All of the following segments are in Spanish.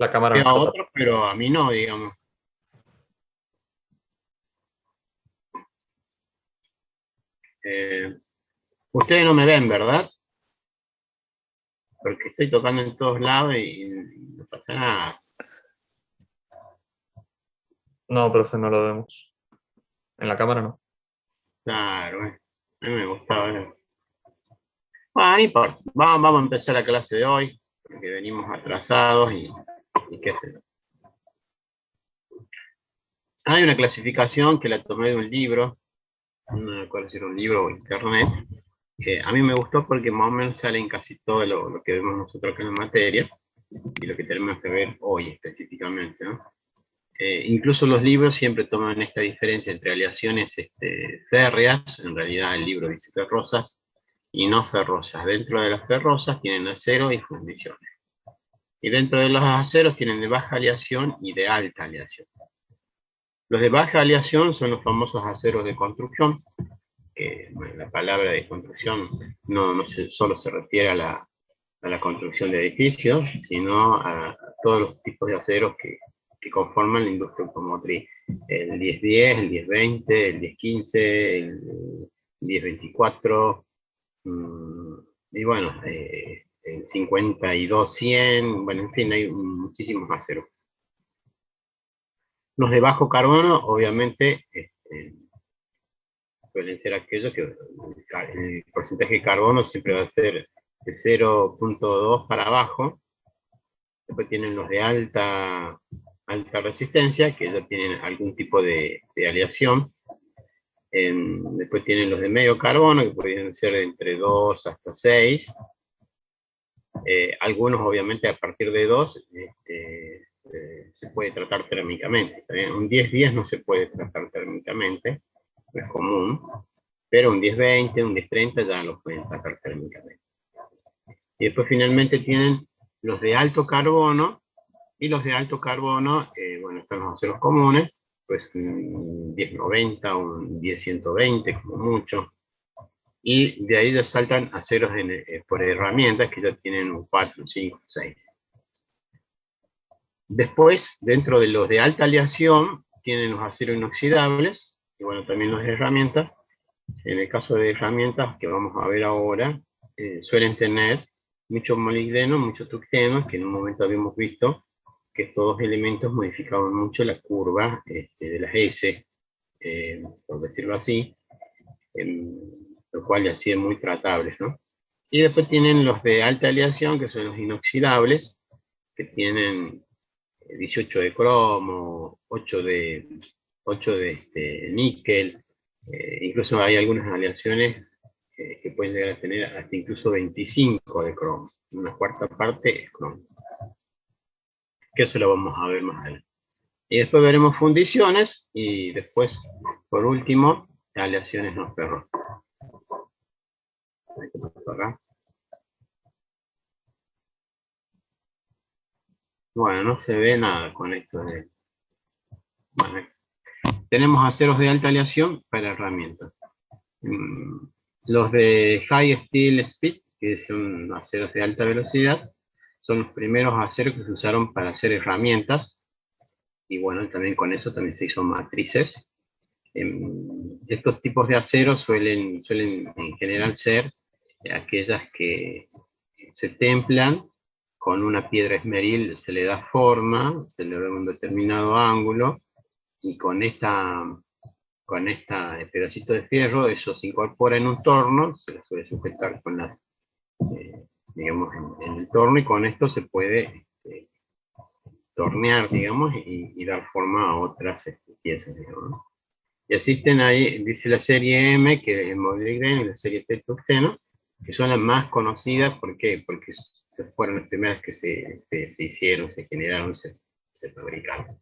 La cámara no Veo a está otros, pero a mí no, digamos. Eh, Ustedes no me ven, ¿verdad? Porque estoy tocando en todos lados y no pasa nada. No, profe, no lo vemos. En la cámara no. Claro, a mí me gustaba ver. Bueno, no importa. Vamos a empezar la clase de hoy, porque venimos atrasados y qué sé yo. Hay una clasificación que la tomé de un libro, no me acuerdo si era un libro o internet, que a mí me gustó porque más o menos sale en casi todo lo que vemos nosotros acá en la materia y lo que tenemos que ver hoy específicamente, ¿no? Incluso los libros siempre toman esta diferencia entre aleaciones férreas, en realidad el libro dice ferrosas, y no ferrosas. Dentro de las ferrosas tienen acero y fundiciones. Y dentro de los aceros tienen de baja aleación y de alta aleación. Los de baja aleación son los famosos aceros de construcción, que bueno, la palabra de construcción solo se refiere a la construcción de edificios, sino a todos los tipos de aceros que conforman la industria automotriz. El 1010, el 1020, el 1015, el 1024, y bueno, el 52-100, bueno, en fin, hay muchísimos aceros. Los de bajo carbono, obviamente, suelen ser aquellos que el porcentaje de carbono siempre va a ser de 0,2 para abajo. Después tienen los de alta resistencia, que ya tienen algún tipo de aleación. Después tienen los de medio carbono, que pueden ser entre 2 hasta 6. Algunos, obviamente, a partir de 2 se puede tratar térmicamente. Un 10-10 no se puede tratar térmicamente, no es común, pero un 10-20, un 10-30 ya los pueden tratar térmicamente. Y después finalmente tienen los de alto carbono, y los de alto carbono, bueno, están los aceros comunes, pues un 1090, un 10-120 como mucho, y de ahí ya saltan aceros por herramientas que ya tienen un 4, un 5, 6. Después, dentro de los de alta aleación, tienen los aceros inoxidables, y bueno, también los de herramientas. En el caso de herramientas que vamos a ver ahora, suelen tener mucho molibdeno, mucho tuxteno, que en un momento habíamos visto que estos dos elementos modificaban mucho la curva de las S, por decirlo así, lo cual le hacían muy tratables, ¿no? Y después tienen los de alta aleación, que son los inoxidables, que tienen 18 de cromo, 8 de níquel, incluso hay algunas aleaciones que pueden llegar a tener hasta incluso 25 de cromo, una cuarta parte es cromo, que eso lo vamos a ver más adelante. Y después veremos fundiciones y después, por último, aleaciones no ferrosas. Bueno, no se ve nada con esto de... Bueno, tenemos aceros de alta aleación para herramientas. Los de High Steel Speed, que son aceros de alta velocidad, son los primeros aceros que se usaron para hacer herramientas, y bueno, también con eso también se hizo matrices. Estos tipos de aceros suelen en general ser aquellas que se templan con una piedra esmeril, se le da forma, se le da un determinado ángulo, y con este pedacito de fierro, eso se incorpora en un torno, se le suele sujetar con las, digamos, en el torno, y con esto se puede tornear, digamos, y dar forma a otras piezas, digamos. Y existen ahí, dice la serie M, que es el molibdeno, y la serie T, tuxteno, que son las más conocidas. ¿Por qué? Porque fueron las primeras que se hicieron, se generaron, se fabricaron.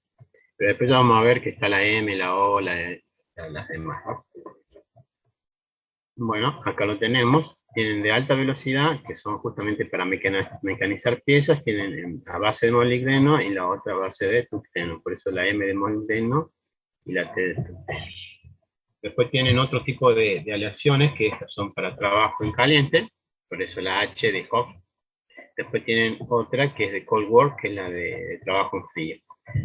Pero después ya vamos a ver que está la M, la O, las demás, ¿no? Bueno, acá lo tenemos. Tienen de alta velocidad, que son justamente para mecanizar piezas, tienen a base de molibdeno y la otra a base de tuxteno. Por eso la M de molibdeno y la T de tuxteno. Después tienen otro tipo de aleaciones, que estas son para trabajo en caliente, por eso la H de Hooke, Después tienen otra que es de cold work, que es la de trabajo en frío.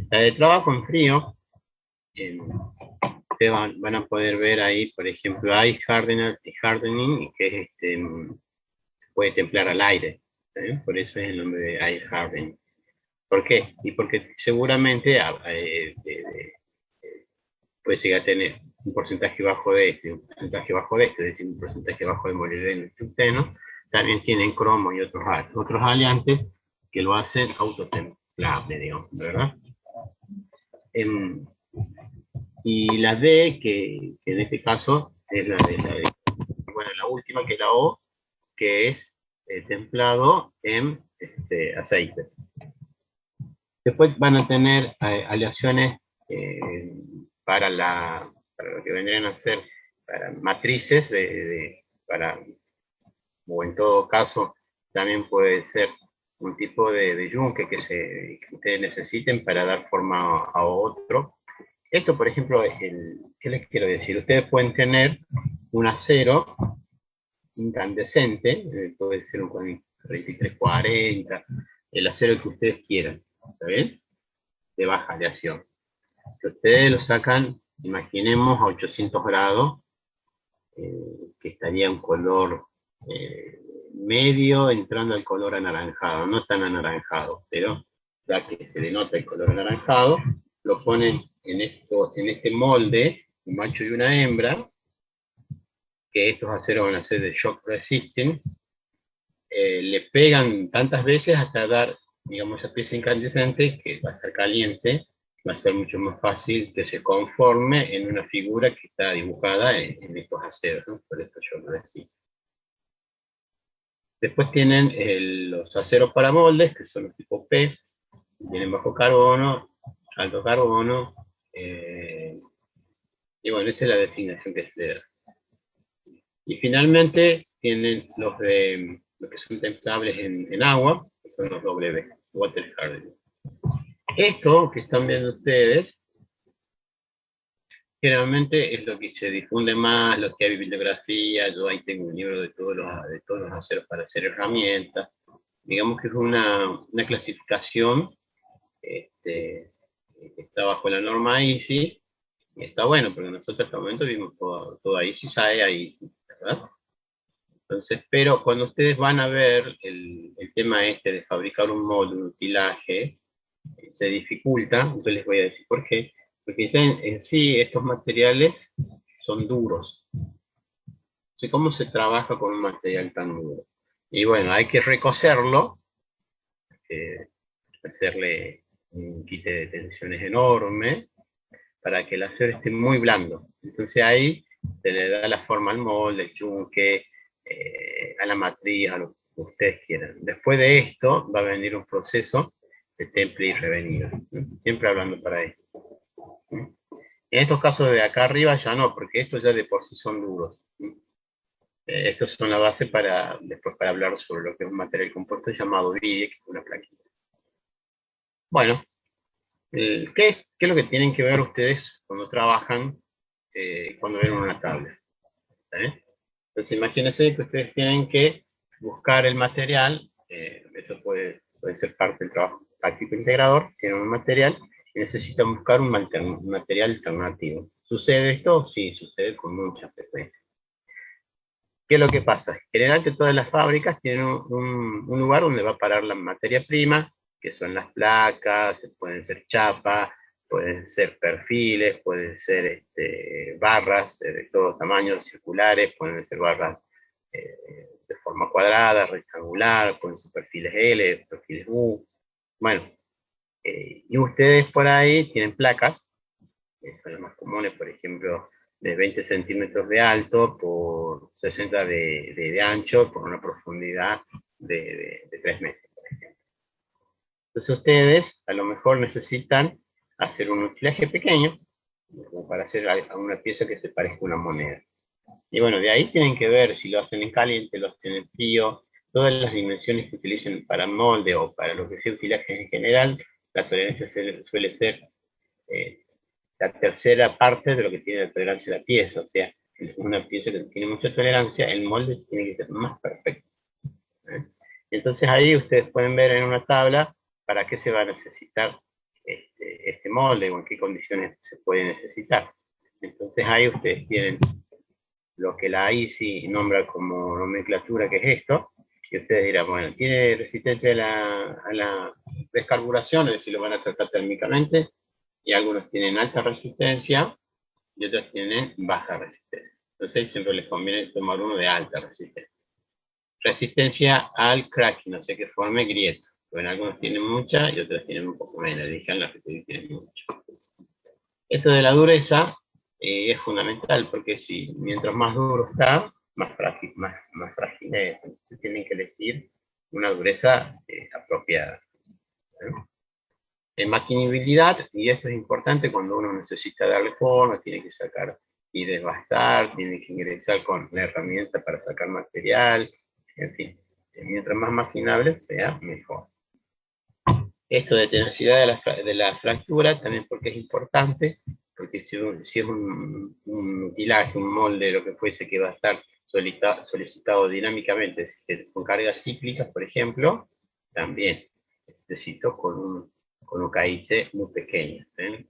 La de trabajo en frío, ustedes van a poder ver ahí, por ejemplo, hay hardening, que es puede templar al aire. Por eso es el nombre de ice hardening. ¿Por qué? Y porque seguramente puede llegar a tener un porcentaje bajo de este, un porcentaje bajo de este, es decir, un porcentaje bajo de molibdeno y tungsteno. También tienen cromo y otros aliantes que lo hacen autotemplable, digamos, ¿verdad? Y la D, que en este caso es bueno, la última, que es la O, que es templado en aceite. Después van a tener aleaciones para lo que vendrían a ser para matrices, o en todo caso también puede ser un tipo de yunque que ustedes necesiten para dar forma a otro. Esto, por ejemplo, ¿qué les quiero decir? Ustedes pueden tener un acero incandescente, puede ser un 4340, el acero que ustedes quieran, ¿está bien? De baja aleación. Que ustedes lo sacan, imaginemos, a 800 grados, que estaría un color medio entrando al color anaranjado, no tan anaranjado, pero ya que se denota el color anaranjado, lo ponen en este molde, un macho y una hembra, que estos aceros van a ser de shock resistant, le pegan tantas veces hasta dar, digamos, esa pieza incandescente que va a estar caliente, va a ser mucho más fácil que se conforme en una figura que está dibujada en estos aceros, ¿no? Por eso yo lo decía. Después tienen los aceros para moldes, que son los tipo P, tienen bajo carbono, alto carbono, y bueno, esa es la designación que se le da. Y finalmente tienen los que son templables en agua, que son los W, Water Hardening. Esto que están viendo ustedes, generalmente es lo que se difunde más, lo que hay bibliografía. Yo ahí tengo un libro de todos los aceros para hacer herramientas. Digamos que es una clasificación que está bajo la norma ISI, y está bueno, porque nosotros hasta el momento vimos toda ISI, SAE, ahí, ¿verdad? Entonces, pero cuando ustedes van a ver el tema de fabricar un molde, un utilaje, se dificulta. Yo les voy a decir por qué. Porque en sí estos materiales son duros. Entonces, ¿cómo se trabaja con un material tan duro? Y bueno, hay que recocerlo, hacerle un quite de tensiones enorme para que el acero esté muy blando. Entonces ahí se le da la forma al molde, el yunque, a la matriz, a lo que ustedes quieran. Después de esto va a venir un proceso de temple y revenido, siempre hablando para esto. En estos casos de acá arriba ya no, porque estos ya de por sí son duros. Estos son la base después para hablar sobre lo que es un material compuesto llamado vidrio, que es una plaquita. Bueno, ¿qué es lo que tienen que ver ustedes cuando trabajan, cuando ven una tabla? Entonces imagínense que ustedes tienen que buscar el material, esto puede ser parte del trabajo práctico integrador, tienen un material y necesitan buscar un material alternativo. ¿Sucede esto? Sí, sucede con mucha frecuencia. ¿Qué es lo que pasa? Generalmente todas las fábricas tienen un lugar donde va a parar la materia prima, que son las placas, pueden ser chapas, pueden ser perfiles, pueden ser barras de todos tamaños, circulares, pueden ser barras de forma cuadrada, rectangular, pueden ser perfiles L, perfiles U. Bueno, y ustedes por ahí tienen placas, que son las más comunes, por ejemplo, de 20 centímetros de alto por 60 de ancho, por una profundidad de 3 metros, por ejemplo. Entonces ustedes a lo mejor necesitan hacer un utilaje pequeño, como para hacer una pieza que se parezca a una moneda. Y bueno, de ahí tienen que ver si lo hacen en caliente, lo hacen en frío, todas las dimensiones que utilicen para molde o para lo que sea utilaje en general. La tolerancia suele ser la tercera parte de lo que tiene la tolerancia la pieza. O sea, si es una pieza que tiene mucha tolerancia, el molde tiene que ser más perfecto. Entonces ahí ustedes pueden ver en una tabla para qué se va a necesitar este molde o en qué condiciones se puede necesitar. Entonces ahí ustedes tienen lo que la ISI nombra como nomenclatura, que es esto, y ustedes dirán, bueno, tiene resistencia a la descarburación, es decir, lo van a tratar térmicamente, y algunos tienen alta resistencia y otros tienen baja resistencia. Entonces siempre les conviene tomar uno de alta resistencia. Resistencia al cracking, o sea que forme grietas. Bueno, algunos tienen mucha y otros tienen un poco menos, elijan las que tienen mucho. Esto de la dureza es fundamental, porque si mientras más duro está, más frágil es. Entonces tienen que elegir una dureza apropiada, ¿no? En maquinabilidad, y esto es importante cuando uno necesita darle forma, tiene que sacar y desbastar, tiene que ingresar con la herramienta para sacar material, en fin, mientras más maquinable sea, mejor. Esto de tenacidad de la fractura, también porque es importante, porque si es un mutilaje, un molde, lo que fuese, que va a estar solicitado dinámicamente, con cargas cíclicas, por ejemplo, también necesito con un KIC muy pequeño, ¿eh?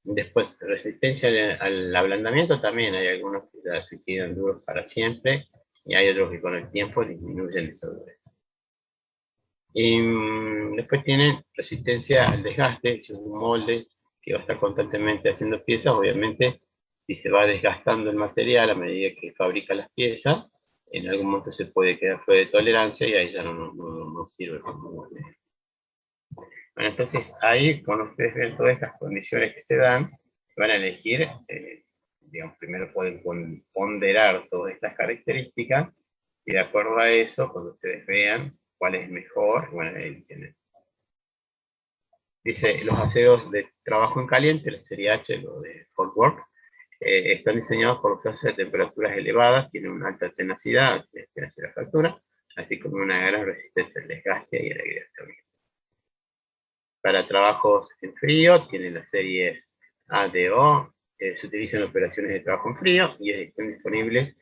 Después, resistencia al ablandamiento, también hay algunos que se quedan duros para siempre, y hay otros que con el tiempo disminuyen esa dureza. Y después tienen resistencia al desgaste, si es un molde que va a estar constantemente haciendo piezas, obviamente si se va desgastando el material a medida que fabrica las piezas, en algún momento se puede quedar fuera de tolerancia y ahí ya no sirve como molde. Bueno, entonces ahí, cuando ustedes ven todas estas condiciones que se dan, van a elegir, digamos, primero pueden ponderar todas estas características, y de acuerdo a eso, cuando ustedes vean cuál es mejor, bueno, ahí tienes. Dice, los aceros de trabajo en caliente, la serie H, lo de hot work, están diseñados por procesos de temperaturas elevadas, tienen una alta tenacidad de la fractura, así como una gran resistencia al desgaste y a la agregación. Para trabajos en frío, tienen las series ADO, se utilizan en operaciones de trabajo en frío y están disponibles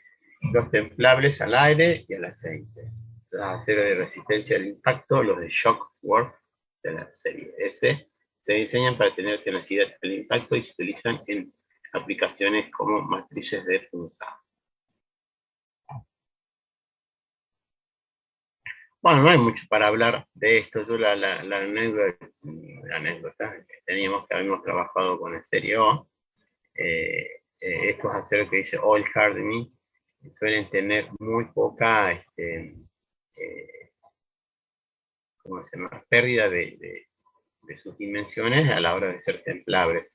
los templables al aire y al aceite. Los aceros de resistencia al impacto, los de shock work de la serie S, se diseñan para tener tenacidad al impacto y se utilizan en aplicaciones como matrices de punta. Bueno, no hay mucho para hablar de esto. Yo la anécdota que teníamos, que habíamos trabajado con el serie O, estos aceros que dice oil hardening suelen tener muy poca ¿cómo se llama? Pérdida de sus dimensiones a la hora de ser templables.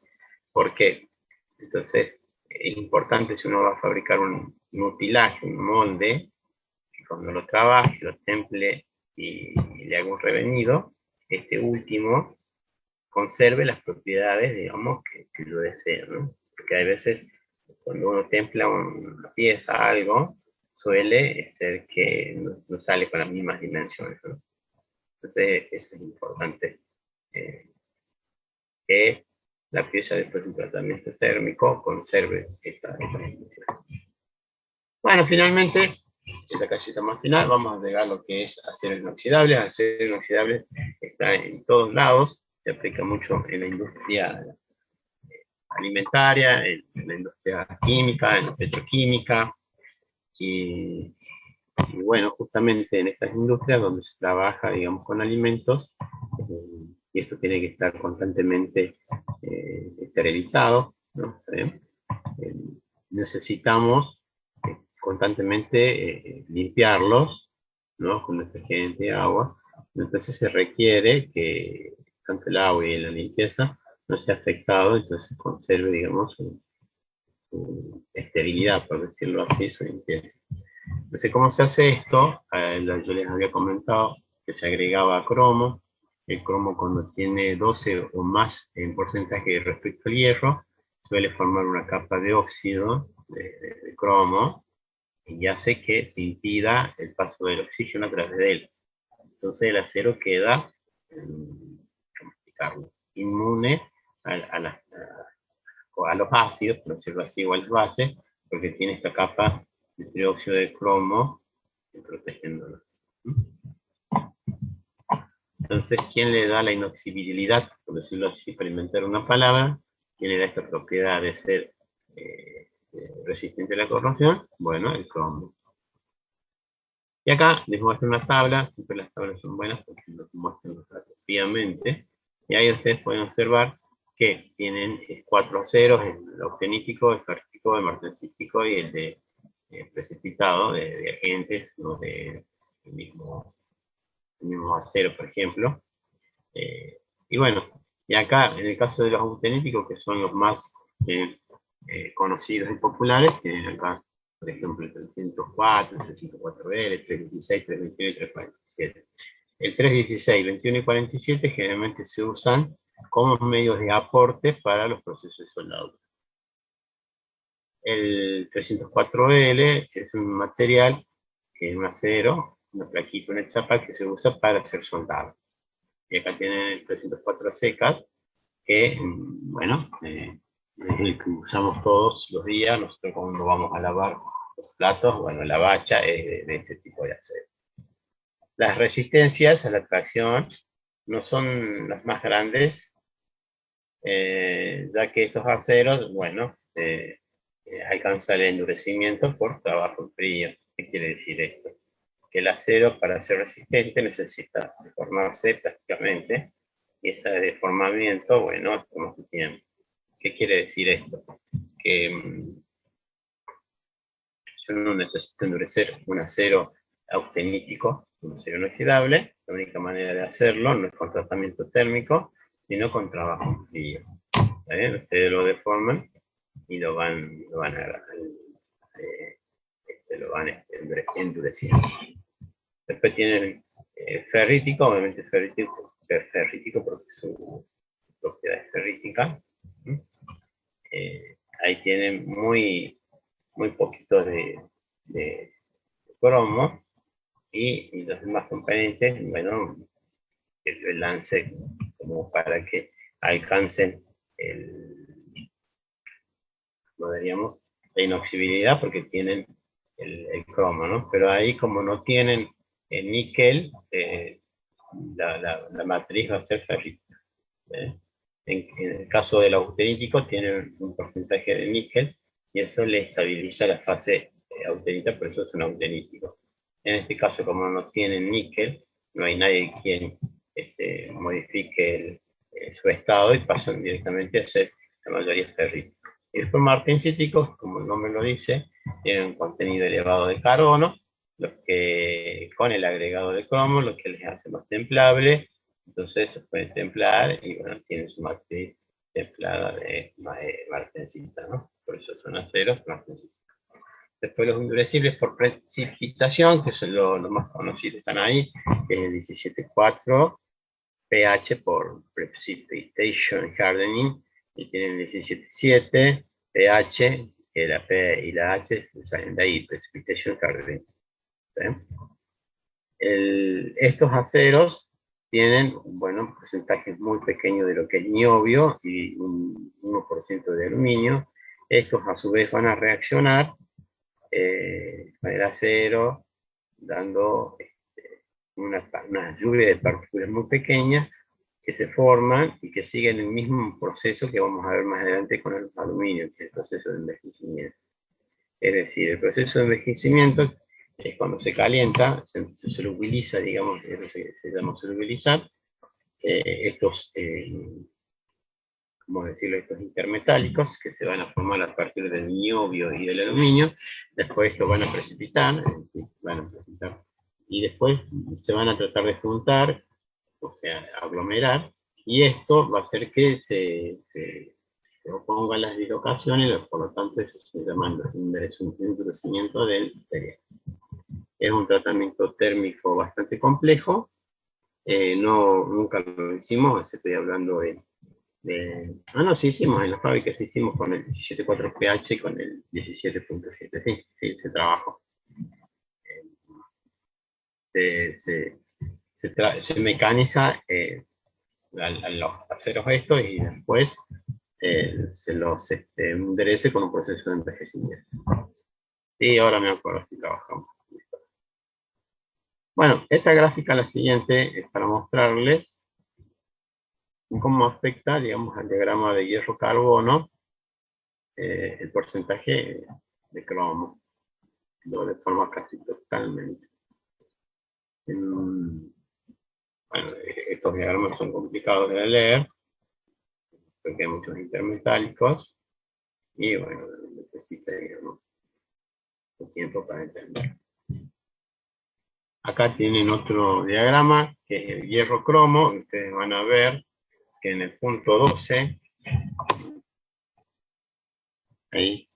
¿Por qué? Entonces, es importante si uno va a fabricar un mutilaje, un molde, que cuando lo trabaje, lo temple y le haga un revenido, este último conserve las propiedades, digamos, que yo deseo, ¿no? Porque hay veces, cuando uno templa una pieza, algo, suele ser que no sale con las mismas dimensiones, ¿no? Entonces, eso es importante, que la pieza después de un tratamiento térmico conserve esta dimensión. Bueno, finalmente, en la casita más final, vamos a llegar a lo que es acero inoxidable. Acero inoxidable está en todos lados, se aplica mucho en la industria alimentaria, en la industria química, en la petroquímica, y bueno, justamente en estas industrias donde se trabaja, digamos, con alimentos, y esto tiene que estar constantemente esterilizado, ¿no? Necesitamos constantemente limpiarlos, ¿no? Con detergente y agua. Entonces se requiere que tanto el agua y la limpieza no sea afectado, entonces conserve, digamos, su esterilidad, por decirlo así, su limpieza. Entonces, ¿cómo se hace esto? Yo les había comentado que se agregaba cromo. El cromo, cuando tiene 12 o más en porcentaje respecto al hierro, suele formar una capa de óxido de cromo y hace que se impida el paso del oxígeno a través de él. Entonces el acero queda, ¿cómo explicarlo?, inmune a los ácidos, por decirlo así, o a las bases, porque tiene esta capa de trióxido de cromo protegiéndolo. Entonces, ¿quién le da la inoxibilidad, por decirlo así, para inventar una palabra? ¿Quién le da esta propiedad de ser resistente a la corrosión? Bueno, el cromo. Y acá les muestro una tabla, siempre las tablas son buenas porque nos muestran los datos fríamente, y ahí ustedes pueden observar que tienen 4 ceros, el austenítico, el ferrítico, el martensítico y el de precipitado, de agentes, ¿no? El mismo acero, por ejemplo. Y bueno, y acá, en el caso de los austeníticos, que son los más conocidos y populares, tienen acá, por ejemplo, el 304, el 304L, el 316, 321 y 347. El 316, 21 y 47 generalmente se usan como medios de aporte para los procesos de soldadura. El 304L es un material que es un acero, una plaquita, una chapa que se usa para hacer soldado. Y acá tienen el 304 secas, que, bueno, es el que usamos todos los días. Nosotros cuando vamos a lavar los platos, bueno, la bacha es de ese tipo de acero. Las resistencias a la tracción no son las más grandes, ya que estos aceros, bueno, alcanzan el endurecimiento por trabajo frío. ¿Qué quiere decir esto? Que el acero, para ser resistente, necesita deformarse prácticamente, y ese deformamiento, bueno, toma su tiempo. ¿Qué quiere decir esto? Que si uno necesita endurecer un acero austenítico, un acero inoxidable, la única manera de hacerlo no es con tratamiento térmico, sino con trabajo frío. Ustedes lo deforman y lo van endureciendo. Después tienen ferrítico, obviamente ferrítico porque su propiedad es ferrítica. Ahí tienen muy poquito de cromo, y los demás componentes, bueno, el lance como para que alcancen no diríamos, la inoxibilidad porque tienen el cromo, ¿no? Pero ahí como no tienen níquel, la matriz va a ser ferrítica. En el caso del austenítico tienen un porcentaje de níquel y eso le estabiliza la fase austenita, por eso es un austenítico. En este caso, como no tienen níquel, no hay nadie quien modifique su estado y pasan directamente a ser la mayoría ferríticos. Y después martensíticos, como el nombre lo dice, tienen un contenido elevado de carbono, lo que con el agregado de cromo, lo que les hace más templable. Entonces se pueden templar y bueno, tienen su matriz templada de martensita, ¿no? Por eso son aceros martensitas. Después los endurecibles por precipitación, que son los más conocidos, están ahí, que es el 17.4, pH por Precipitation Hardening, y tienen el 17.7, pH, que la P y la H salen de ahí, Precipitation Hardening. Estos aceros tienen, bueno, porcentajes muy pequeños de lo que es niobio y un 1% de aluminio. Estos a su vez van a reaccionar con el acero, dando una lluvia de partículas muy pequeñas que se forman y que siguen el mismo proceso que vamos a ver más adelante con el aluminio, que es el proceso de envejecimiento. Es decir, el proceso de envejecimiento es cuando se calienta, se solubiliza, digamos, se llama solubilizar, estos, ¿cómo decirlo?, estos intermetálicos que se van a formar a partir del niobio y del aluminio, después lo van a precipitar, es decir, y después se van a tratar de juntar, o sea, aglomerar, y esto va a hacer que se opongan las dislocaciones, por lo tanto eso se llama endurecimiento del material. Es un tratamiento térmico bastante complejo, nunca lo hicimos, estoy hablando no, sí hicimos, en la fábrica sí hicimos con el 17.4 pH y con el 17.7, sí, se trabajó. Se mecaniza a los aceros estos y después se los enderece con un proceso de envejecimiento. Y ahora me acuerdo si trabajamos. Bueno, esta gráfica, la siguiente, es para mostrarles cómo afecta, digamos, al diagrama de hierro-carbono el porcentaje de cromo, de forma casi totalmente. Bueno, estos diagramas son complicados de leer, porque hay muchos intermetálicos, y bueno, necesita, digamos, un tiempo para entender. Acá tienen otro diagrama, que es el hierro cromo. Ustedes van a ver que en el punto 12, ahí,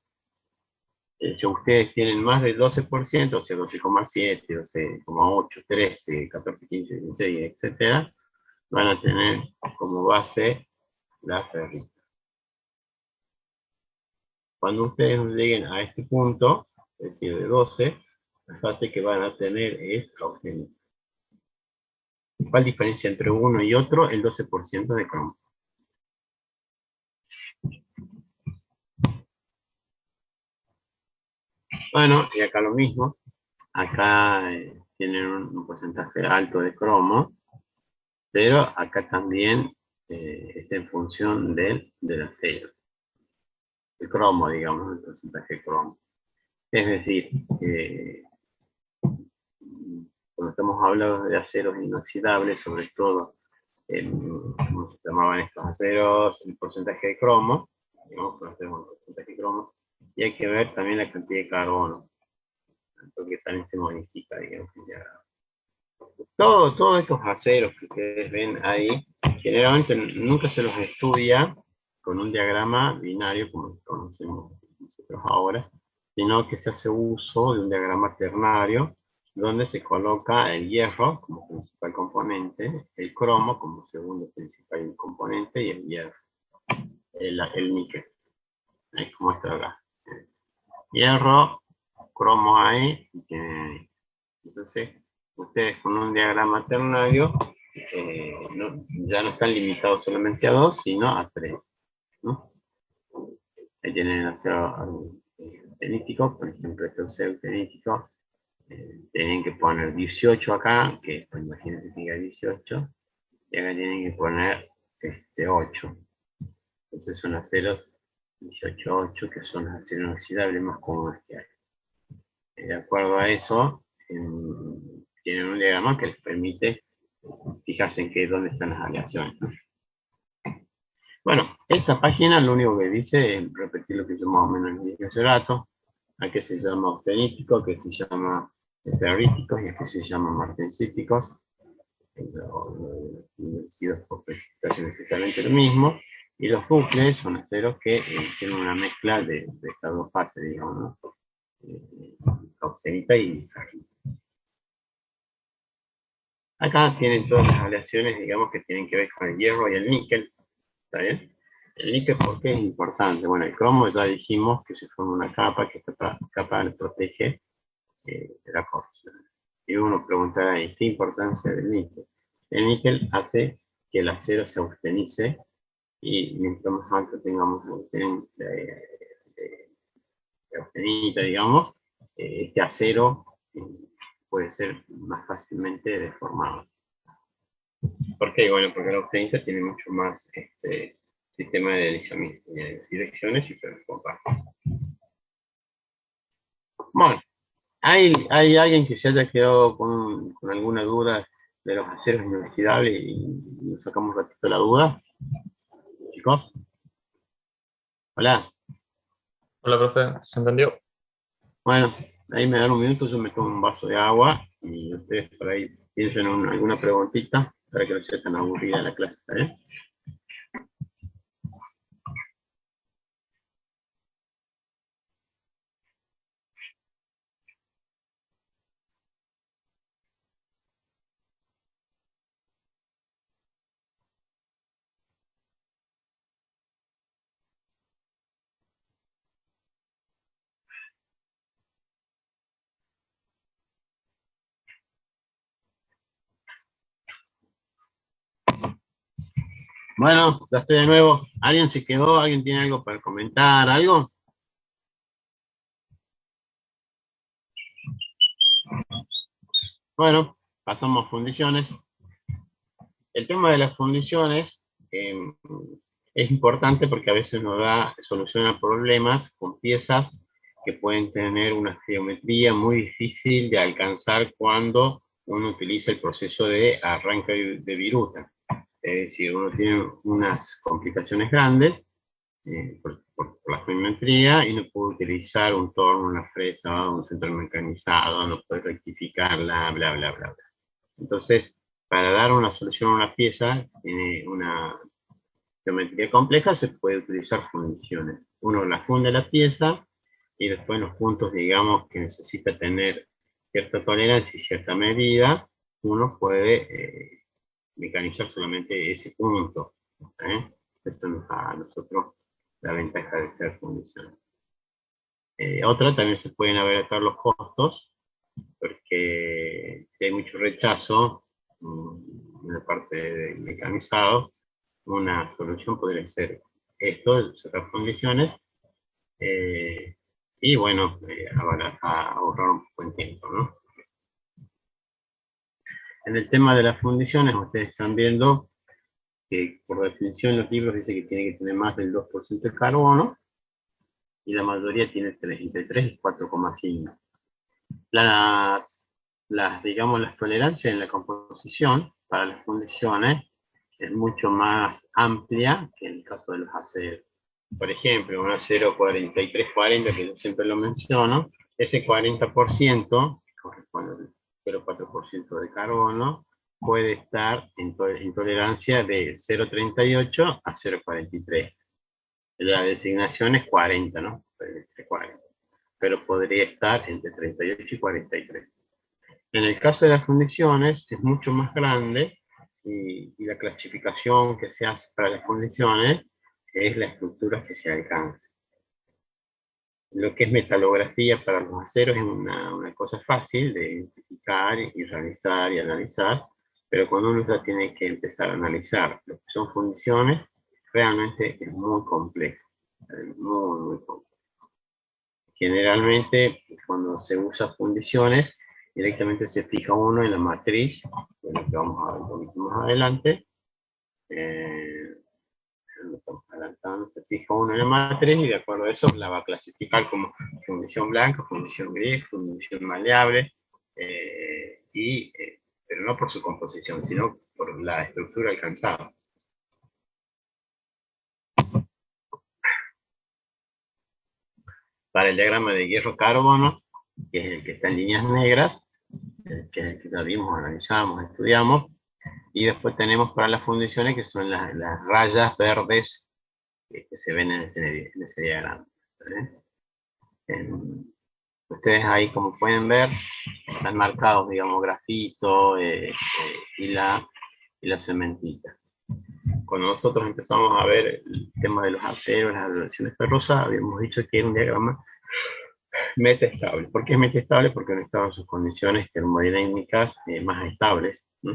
ustedes tienen más del 12%, o sea, 12,7, 12,8, 13, 14, 15, 16, etcétera, van a tener como base la ferrita. Cuando ustedes lleguen a este punto, es decir, de 12, la fase que van a tener es austenita. ¿Cuál diferencia entre uno y otro? El 12% de cromo. Bueno, y acá lo mismo. Acá tienen un porcentaje alto de cromo, pero acá también está en función del acero. El cromo, digamos, el porcentaje de cromo. Es decir, cuando estamos hablando de aceros inoxidables, sobre todo, ¿cómo se llamaban estos aceros? El porcentaje de cromo, digamos, conocemos el porcentaje de cromo, y hay que ver también la cantidad de carbono, porque también se modifica, digamos, ya. Todos estos aceros que ustedes ven ahí, generalmente nunca se los estudia con un diagrama binario como conocemos nosotros ahora, sino que se hace uso de un diagrama ternario, donde se coloca el hierro como principal componente, el cromo como segundo principal componente y el hierro, el níquel. Ahí como está acá. Hierro, cromo ahí, entonces ustedes con un diagrama ternario ya no están limitados solamente a 2, sino a 3, ¿no? Ahí tienen el acero eutenítico, por ejemplo, este acero eutenítico, tienen que poner 18 acá, que pues, imagínense que diga 18, y acá tienen que poner 8. Entonces son aceros 18,8, que son los aceros inoxidables más comunes que hay. De acuerdo a eso, tienen un diagrama que les permite fijarse en dónde están las aleaciones, ¿no? Bueno, esta página lo único que dice es repetir lo que yo más o menos dije hace rato, a qué se llama austenítico, a qué se llama ferríticos y a qué se llama martensíticos, vencidos por precipitación exactamente lo mismo, y los bucles son aceros que tienen una mezcla de estas dos partes, digamos, ¿no? Austenita y ferrita. Acá tienen todas las aleaciones, digamos, que tienen que ver con el hierro y el níquel, ¿está bien? El níquel, ¿por qué es importante? Bueno, el cromo ya dijimos que se forma una capa, que esta capa protege de la corrosión. Y uno preguntará, ¿y qué importancia del níquel? El níquel hace que el acero se austenice, y mientras más alto tengamos de austenita, digamos, este acero puede ser más fácilmente deformado. ¿Por qué? Bueno, porque la austenita tiene mucho más sistema de deslizamiento, tiene direcciones y compartes. Bueno, ¿hay alguien que se haya quedado con alguna duda de los aceros inoxidables y nos sacamos un ratito la duda? Chicos, hola. Hola, profe, ¿se entendió? Bueno, ahí me dan un minuto, yo me tomo un vaso de agua y ustedes por ahí piensen en alguna preguntita para que no sea tan aburrida la clase, ¿eh? Bueno, ya estoy de nuevo. ¿Alguien se quedó? ¿Alguien tiene algo para comentar? ¿Algo? Bueno, pasamos a fundiciones. El tema de las fundiciones es importante porque a veces nos da solución a problemas con piezas que pueden tener una geometría muy difícil de alcanzar cuando uno utiliza el proceso de arranque de viruta. Es decir, uno tiene unas complicaciones grandes por la geometría y no puede utilizar un torno, una fresa, un centro mecanizado, no puede rectificarla, bla, bla, bla, bla. Entonces, para dar una solución a una pieza, tiene una geometría compleja, se puede utilizar fundiciones. Uno la funde la pieza y después los puntos, digamos, que necesita tener cierta tolerancia y cierta medida, uno puede mecanizar solamente ese punto. Esto nos da a nosotros la ventaja de ser fundición. Otra, también se pueden abaratar los costos, porque si hay mucho rechazo en la parte de mecanizado, una solución podría ser esto, sacar fundiciones, y bueno, ahorrar un poco en tiempo, ¿no? En el tema de las fundiciones, ustedes están viendo que por definición los libros dicen que tiene que tener más del 2% de carbono, y la mayoría tiene entre 3 y 4,5. Digamos, las tolerancias en la composición para las fundiciones es mucho más amplia que en el caso de los aceros. Por ejemplo, un acero 4340, que yo siempre lo menciono, ese 40%, que corresponde al 0,4% de carbono, puede estar en tolerancia de 0,38 a 0,43. La designación es 40, ¿no? Entre 40. Pero podría estar entre 38 y 43. En el caso de las fundiciones es mucho más grande y la clasificación que se hace para las fundiciones es la estructura que se alcanza. Lo que es metalografía para los aceros es una cosa fácil de identificar y realizar y analizar, pero cuando uno ya tiene que empezar a analizar lo que son fundiciones, realmente es muy complejo, muy, muy complejo. Generalmente, cuando se usa fundiciones, directamente se fija uno en la matriz, de lo que vamos a ver un poquito más adelante. Estamos adelantando, se fija uno en la matriz y de acuerdo a eso la va a clasificar como fundición blanca, fundición gris, fundición maleable, pero no por su composición, sino por la estructura alcanzada. Para el diagrama de hierro-carbono, que es el que está en líneas negras, que es el que ya vimos, analizamos, estudiamos, y después tenemos para las fundiciones que son las rayas verdes que se ven en ese diagrama. Ustedes ahí, como pueden ver, están marcados, digamos, grafito y la cementita. Cuando nosotros empezamos a ver el tema de los aceros, las aleaciones ferrosas, habíamos dicho que era un diagrama metaestable. ¿Por qué es metaestable? Porque no estaban sus condiciones termodinámicas más estables, ¿no?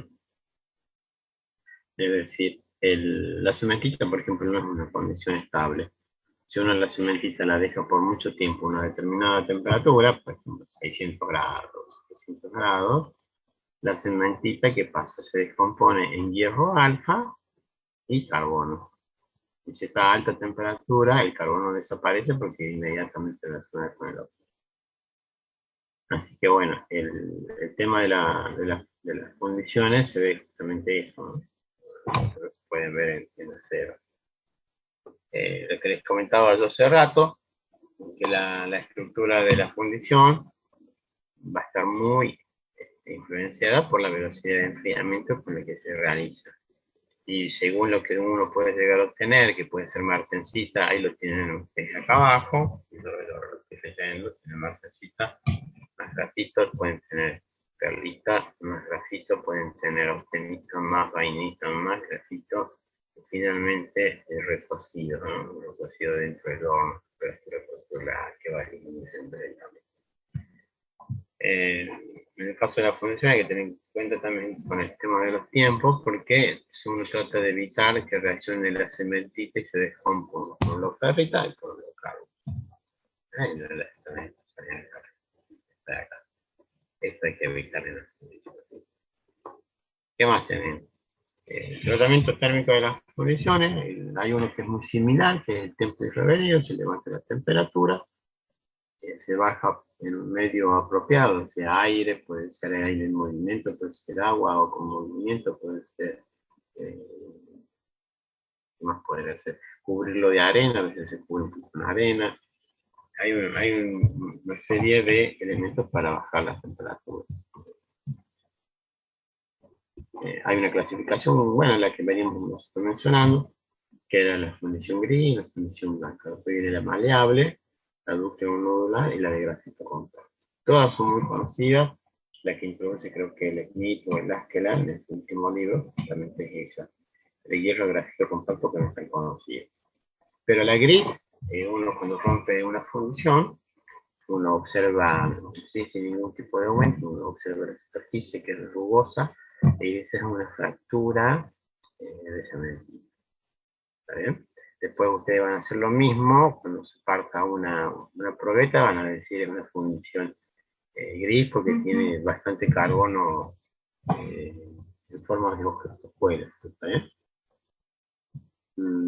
Es decir, la cementita, por ejemplo, no es una condición estable. Si uno la cementita la deja por mucho tiempo a una determinada temperatura, por ejemplo, 600 grados, 700 grados, la cementita, ¿qué pasa? Se descompone en hierro alfa y carbono. Y si está a alta temperatura, el carbono desaparece porque inmediatamente reacciona con el oxígeno. Así que bueno, el tema de las condiciones se ve justamente eso, ¿no? Pero se pueden ver en acero. Lo que les comentaba yo hace rato, que la estructura de la fundición va a estar muy influenciada por la velocidad de enfriamiento con la que se realiza. Y según lo que uno puede llegar a obtener, que puede ser martensita, ahí lo tienen ustedes acá abajo, y lo estoy leyendo, tienen martensita, más grafito, pueden tener perlitas, más grafito, pueden tener austenito, más vainita, más grafito, y finalmente el recocido, ¿no? El recocido dentro del horno, pero este recocido que va a disminuir en el caso de la fundición hay que tener en cuenta también con el tema de los tiempos, porque si uno trata de evitar que reaccione la cementita y se descomponga por lo ferrita y por lo carbono. Esto hay que evitar en la fundición. ¿Qué más tenemos? El tratamiento térmico de las fundiciones, hay uno que es muy similar, que es el tempo irrevenido, se levanta la temperatura, se baja en un medio apropiado, sea aire, puede ser aire en movimiento, puede ser agua o con movimiento, puede ser, ¿qué más puede ser? Cubrirlo de arena, a veces se cubre con arena. Hay una serie de elementos para bajar la temperatura. Hay una clasificación muy buena, la que veníamos nosotros mencionando, que era la fundición gris, la fundición blanca. Después viene la maleable, la ductilo nodular y la de grafito compacto. Todas son muy conocidas. La que introduce creo que el Smith o el Askeland en este último libro, realmente es esa. El hierro grafito compacto que no está conocido. Pero la gris, uno cuando rompe una fundición, uno observa, sin ningún tipo de aumento, uno observa la superficie que es rugosa, y esa es una fractura de cementito. ¿Está bien? Después ustedes van a hacer lo mismo, cuando se parta una probeta, van a decir es una fundición gris porque tiene bastante carbono en forma de hojuelas. ¿Está bien?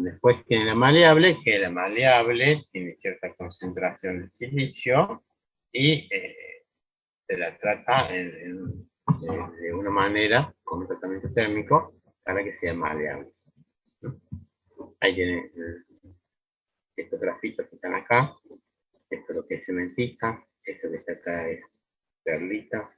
Después tiene la maleable, que la maleable tiene cierta concentración de silicio y se la trata de una manera, con un tratamiento térmico, para que sea maleable. Ahí tienen estos grafitos que están acá, esto es lo que es cementita, esto que está acá es perlita,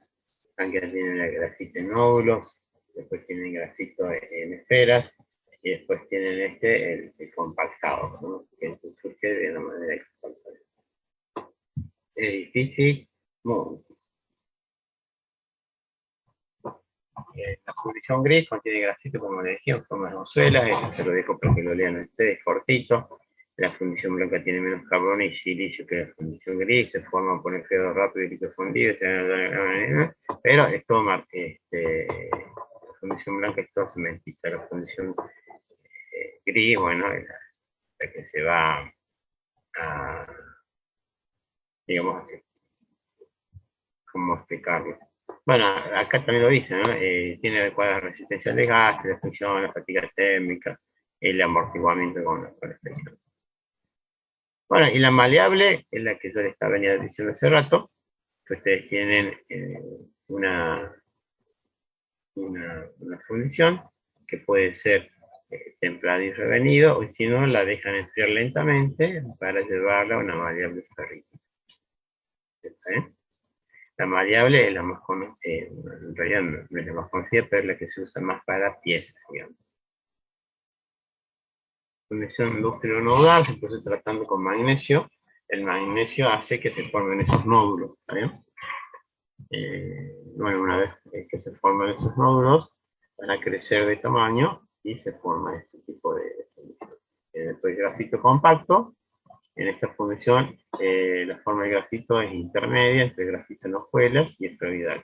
aquí tienen el grafito en nódulos, después tienen grafito en esferas, y después tienen el compactado, ¿no? Que surge de una manera extraordinaria. Es difícil, muy. La fundición gris contiene grafito, como le decía, en forma de rozuelas, eso se lo dejo para que lo lean ustedes, cortito. La fundición blanca tiene menos carbono y silicio que la fundición gris, se forma por enfriado rápido y líquido fundido, pero es todo la fundición blanca es todo cementita, la fundición gris, bueno, es la que se va a, digamos, ¿cómo explicarlo? Bueno, acá también lo dice, ¿no? Tiene adecuada resistencia al desgaste, la fricción, la fatiga térmica, el amortiguamiento con la fricción. Bueno, y la maleable es la que yo les venía diciendo hace rato, que ustedes tienen una fundición que puede ser templado y revenido, o si no, la dejan enfriar lentamente para llevarla a una maleable ferrita. ¿Está bien? La maleable es la más conocida, en realidad no es la más conocida, pero es la que se usa más para piezas, digamos. Fundición ductilo nodular, se está tratando con magnesio. El magnesio hace que se formen esos nódulos, ¿está bien? Bueno, una vez que se forman esos nódulos, van a crecer de tamaño y se forma este tipo de fundición. Después grafito compacto. En esta fundición, la forma del grafito es intermedia entre grafito en hojuelas y esferoidal.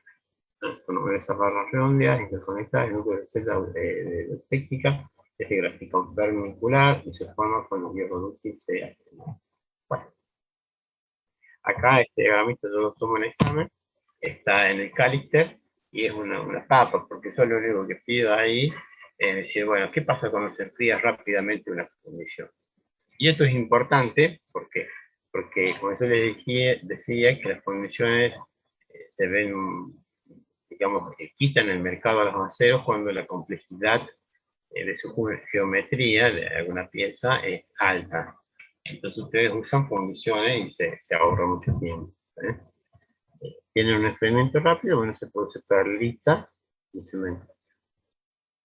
Con esas barras redondeadas interconectadas, el núcleo de celda de técnica es de grafito perpendicular y se forma cuando el hierro dúctil se activa. Bueno, acá este diagramito yo lo tomo en examen, está en el cálixter y es una papa, porque yo lo único que pido ahí es decir, bueno, ¿qué pasa cuando se enfría rápidamente una fundición? Y esto es importante porque como yo les decía que las fundiciones se ven, digamos, que quitan el mercado a los aceros cuando la complejidad de su geometría de alguna pieza es alta. Entonces ustedes usan fundiciones y se ahorra mucho tiempo. Tienen un enfriamiento rápido, bueno, se produce perlita y cemento.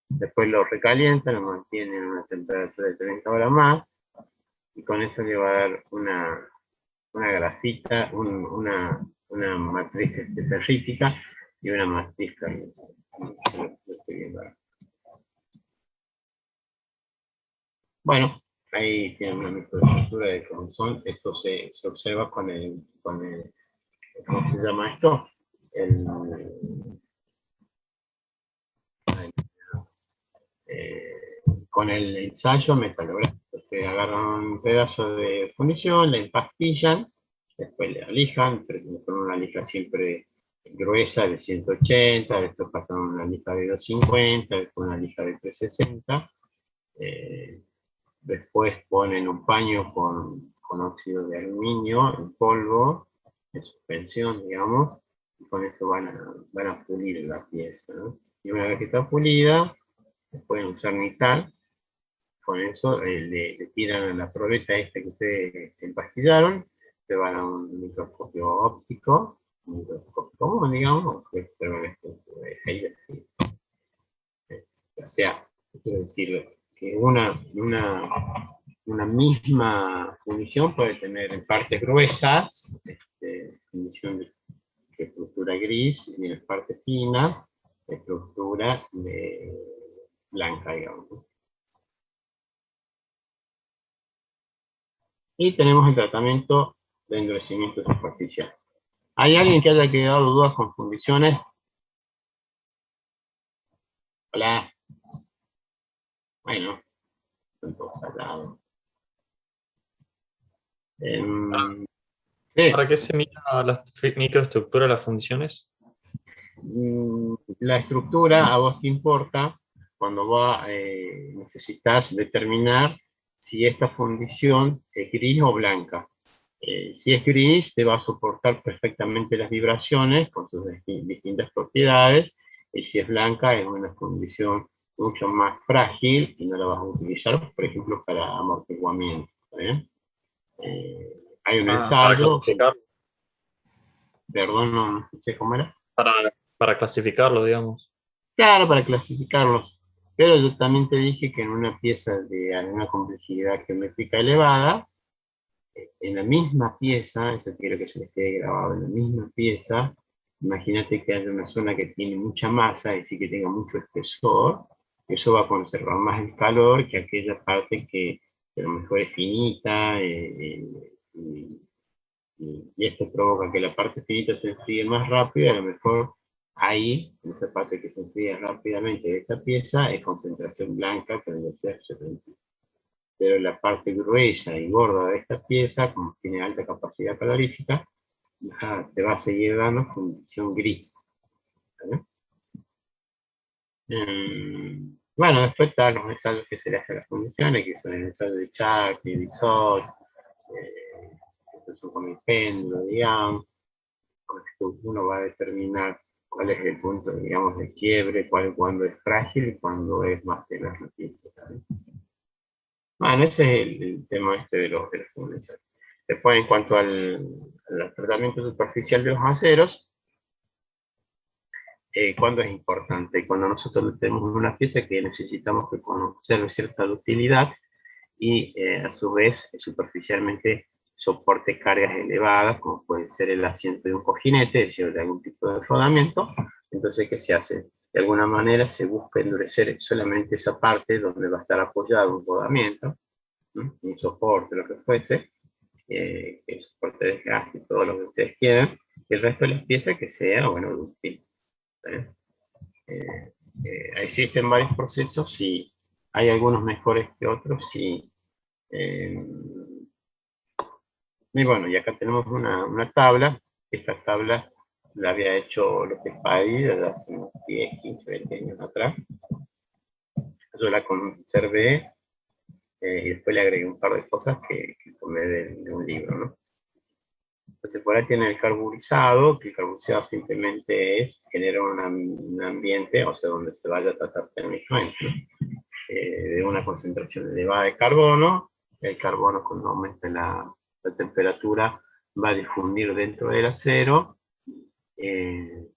Después lo recalientan, lo mantienen a una temperatura de 30 horas más, y con eso le va a dar una grafita, una matriz ferrítica y una matriz carnosa. Bueno, ahí tienen una microestructura de cómo son. Esto se observa con el, ¿cómo se llama esto? Con el ensayo metalográfico. Ustedes agarran un pedazo de fundición, la empastillan, después le alijan, pero con una lija siempre gruesa de 180, después pasan una lija de 250, después una lija de 360, después ponen un paño con óxido de aluminio en polvo, en suspensión, digamos, y con eso van a pulir la pieza, ¿no? Y una vez que está pulida, pueden usar nital, con eso le tiran a la probeta esta que ustedes empastillaron, se van a un microscopio óptico, un microscopio común, digamos, pero ahí así. O sea, quiero decir que una misma fundición puede tener en partes gruesas, fundición de estructura gris, y en partes finas, estructura blanca, digamos. Y tenemos el tratamiento de endurecimiento superficial. ¿Hay alguien que haya quedado dudas con fundiciones? Hola. Bueno, son todos al sí. ¿Para qué se mira la microestructura de las funciones? La estructura a vos te importa cuando necesitas determinar si esta fundición es gris o blanca. Si es gris, te va a soportar perfectamente las vibraciones con sus distintas propiedades, y si es blanca, es una fundición mucho más frágil y no la vas a utilizar, por ejemplo, para amortiguamiento. Hay un Para ensayo, clasificar, perdón, no escuché cómo era. para, para clasificarlo, digamos. Claro, para clasificarlos. Pero yo también te dije que en una pieza de alguna complejidad geométrica elevada, en la misma pieza, eso quiero que se les quede grabado, en la misma pieza, imagínate que haya una zona que tiene mucha masa, es decir, que tenga mucho espesor, eso va a conservar más el calor que aquella parte que a lo mejor es finita, y esto provoca que la parte finita se enfríe más rápido, y a lo mejor ahí, en esa parte que se enfría rápidamente de esta pieza, es concentración blanca que debe ser 70. Pero la parte gruesa y gorda de esta pieza, como tiene alta capacidad calorífica, te va a seguir dando fundición gris. ¿Vale? Bueno, después están los ensayos que se le hacen a las fundiciones, que son el ensayo de Charpy, de Sot, son con el péndulo, digamos. Uno va a determinar cuál es el punto, digamos, de quiebre, cuándo es frágil y cuándo es más tenaz la pieza. Bueno, ese es el tema de las fundiciones. Después, en cuanto al tratamiento superficial de los aceros, ¿cuándo es importante? Cuando nosotros tenemos una pieza que necesitamos que conserve cierta ductilidad y a su vez superficialmente soporte cargas elevadas, como puede ser el asiento de un cojinete, es decir, de algún tipo de rodamiento. Entonces, ¿qué se hace? De alguna manera se busca endurecer solamente esa parte donde va a estar apoyado un rodamiento, ¿no? Un soporte, lo que fuese, el soporte de desgaste y todo lo que ustedes quieran, y el resto de las piezas que sea, bueno, dúctil. Existen varios procesos y hay algunos mejores que otros, y bueno, y acá tenemos una tabla. Esta tabla la había hecho López Paddy desde hace unos 10, 15, 20 años atrás. Yo la conservé y después le agregué un par de cosas que tomé de un libro, ¿no? Entonces por ahí tiene el carburizado, que el carburizado simplemente es generar un ambiente, o sea, donde se vaya a tratar térmicamente, de una concentración elevada de carbono. El carbono, cuando aumenta la temperatura, va a difundir dentro del acero, en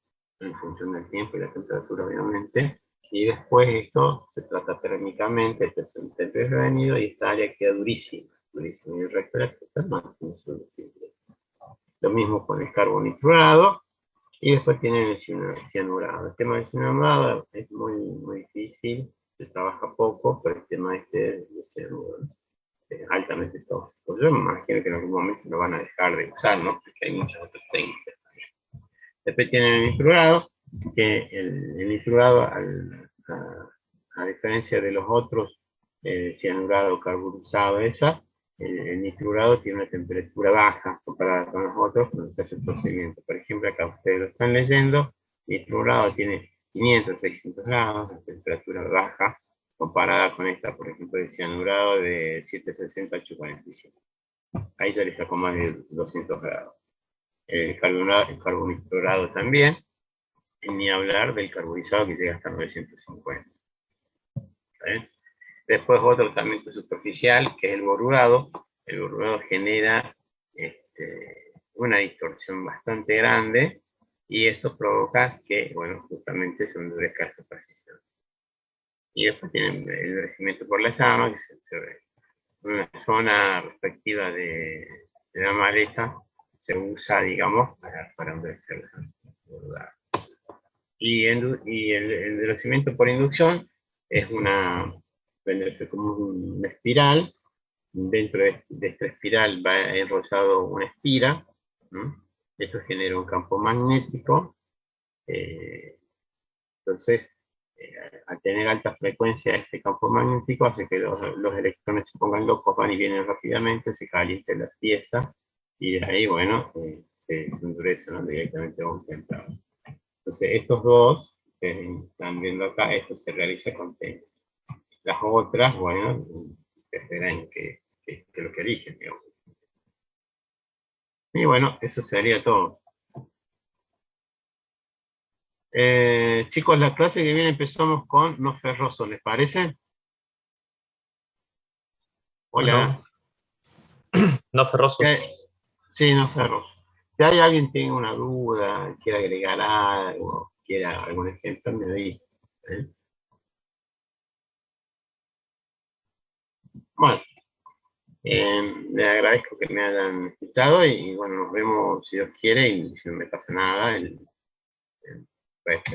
función del tiempo y la temperatura, obviamente, y después esto se trata térmicamente, este es un prevenido, y esta área queda durísima, durísima, y el resto de la pieza es más insoluble. Lo mismo con el carbonitrado, y después tienen el cianurado. El tema del cianurado es muy difícil, se trabaja poco, pero el tema de cianuro es altamente tóxico. Yo me imagino que en algún momento lo van a dejar de usar, ¿no? Porque hay muchas otras técnicas. Después tienen el nitruado, que el nitruado, a diferencia de los otros cianurado carburizado, el nitrurado tiene una temperatura baja comparada con los otros cuando se hace el procedimiento. Por ejemplo, acá ustedes lo están leyendo, nitrurado tiene 500, 600 grados, la temperatura baja comparada con esta, por ejemplo, de cianurado de 760 a 845. Ahí ya le sacó más de 200 grados. El carbonitrurado también, y ni hablar del carbonizado que llega hasta 950. ¿Sí? Después otro tratamiento superficial, que es el borurado. El borurado genera una distorsión bastante grande y esto provoca que, bueno, justamente se endurezca esta superficie. Y después tienen el endurecimiento por la llama, que se ve una zona respectiva de la maleza, se usa, digamos, para endurecer la. Y el endurecimiento por inducción es como una espiral. Dentro de esta espiral va enrollado una espira, ¿no? Esto genera un campo magnético. Entonces, al tener alta frecuencia este campo magnético hace que los electrones se pongan locos, van y vienen rápidamente, se caliente la pieza y de ahí, bueno, se endurece, ¿no? Directamente a un templado. Entonces, estos dos que están viendo acá, esto se realiza con técnica. Las otras, bueno, esperan que lo que eligen, digamos. Y bueno, eso sería todo. Chicos, la clase que viene empezamos con no ferroso, ¿les parece? Hola. No ferrosos. Sí, no ferroso. Si hay alguien que tenga una duda, quiera agregar algo, quiera algún ejemplo, me dice. Bueno, le agradezco que me hayan escuchado y bueno, nos vemos si Dios quiere y si no me pasa nada, el resto.